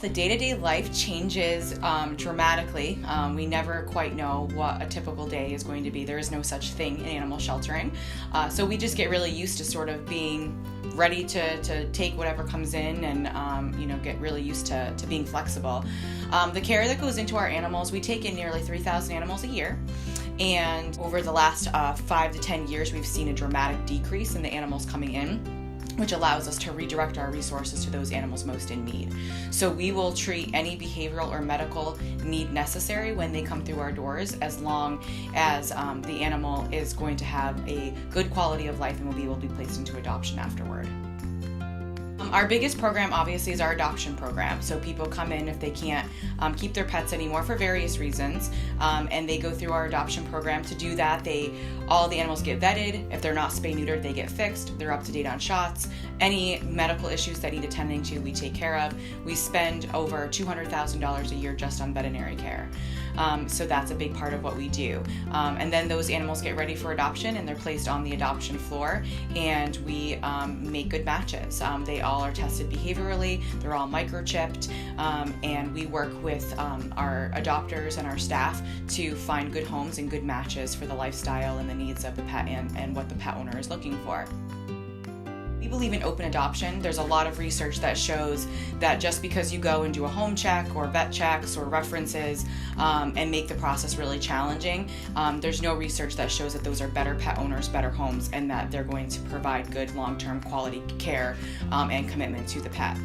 The day-to-day life changes dramatically. We never quite know what a typical day is going to be. There is no such thing in animal sheltering. So we just get really used to sort of being ready to take whatever comes in and get really used to being flexible. The care that goes into our animals, we take in nearly 3,000 animals a year. And over the last 5 to 10 years, we've seen a dramatic decrease in the animals coming in, which allows us to redirect our resources to those animals most in need. So we will treat any behavioral or medical need necessary when they come through our doors, as long as the animal is going to have a good quality of life and will be able to be placed into adoption afterward. Our biggest program obviously is our adoption program. So people come in if they can't keep their pets anymore for various reasons, and they go through our adoption program. To do that, all the animals get vetted. If they're not spay-neutered, they get fixed. They're up to date on shots. Any medical issues that need attending to, we take care of. We spend over $200,000 a year just on veterinary care. So that's a big part of what we do. And then those animals get ready for adoption and they're placed on the adoption floor, and we make good matches. They all are tested behaviorally, they're all microchipped, and we work with our adopters and our staff to find good homes and good matches for the lifestyle and the needs of the pet and what the pet owner is looking for. We believe in open adoption. There's a lot of research that shows that just because you go and do a home check or vet checks or references and make the process really challenging, there's no research that shows that those are better pet owners, better homes, and that they're going to provide good long-term quality care and commitment to the pet.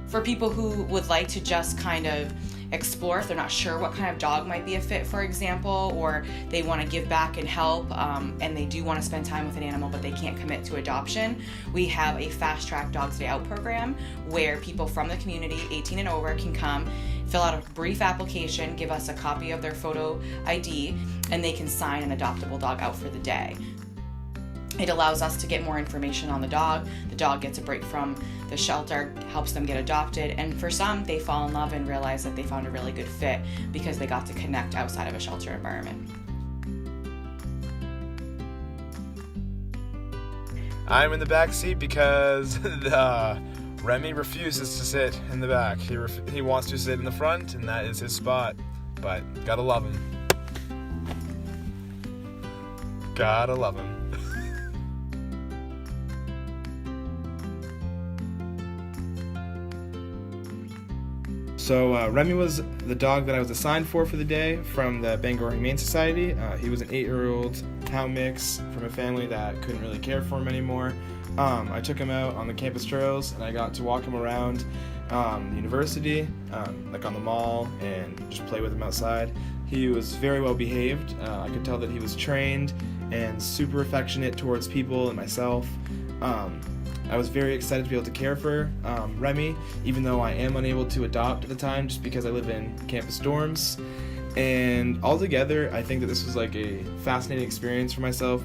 For people who would like to just kind of explore, if they're not sure what kind of dog might be a fit, for example, or they want to give back and help, and they do want to spend time with an animal but they can't commit to adoption, we have a fast-track Dogs Day Out program where people from the community, 18 and over, can come, fill out a brief application, give us a copy of their photo ID, and they can sign an adoptable dog out for the day. It allows us to get more information on the dog gets a break from the shelter, helps them get adopted, and for some, they fall in love and realize that they found a really good fit because they got to connect outside of a shelter environment. I'm in the back seat because Remy refuses to sit in the back. He wants to sit in the front, and that is his spot, but gotta love him. Gotta love him. So Remy was the dog that I was assigned for the day from the Bangor Humane Society. He was an 8-year-old hound mix from a family that couldn't really care for him anymore. I took him out on the campus trails and I got to walk him around the university, like on the mall, and just play with him outside. He was very well behaved. I could tell that he was trained and super affectionate towards people and myself. I was very excited to be able to care for Remy, even though I am unable to adopt at the time just because I live in campus dorms. And altogether, I think that this was like a fascinating experience for myself.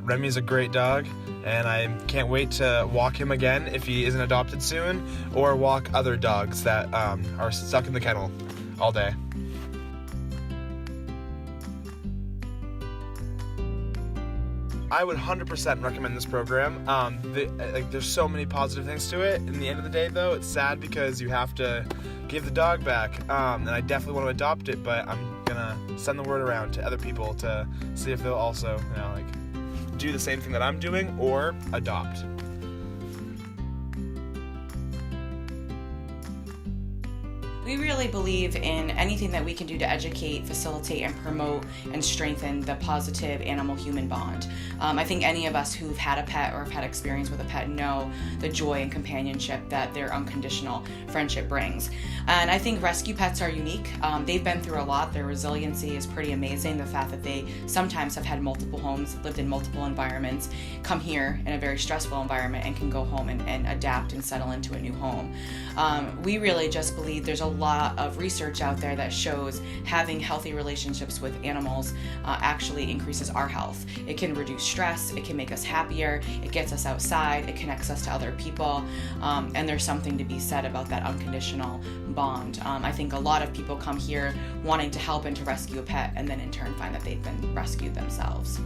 Remy's a great dog, and I can't wait to walk him again if he isn't adopted soon, or walk other dogs that are stuck in the kennel all day. I would 100% recommend this program. There's so many positive things to it. In the end of the day, though, it's sad because you have to give the dog back. And I definitely want to adopt it, but I'm gonna send the word around to other people to see if they'll also, do the same thing that I'm doing or adopt. We really believe in anything that we can do to educate, facilitate, and promote and strengthen the positive animal-human bond. I think any of us who've had a pet or have had experience with a pet know the joy and companionship that their unconditional friendship brings. And I think rescue pets are unique. They've been through a lot. Their resiliency is pretty amazing. The fact that they sometimes have had multiple homes, lived in multiple environments, come here in a very stressful environment and can go home and adapt and settle into a new home. We really just believe there's a lot of research out there that shows having healthy relationships with animals actually increases our health. It can reduce stress, it can make us happier, it gets us outside, it connects us to other people, and there's something to be said about that unconditional bond. I think a lot of people come here wanting to help and to rescue a pet, and then in turn find that they've been rescued themselves.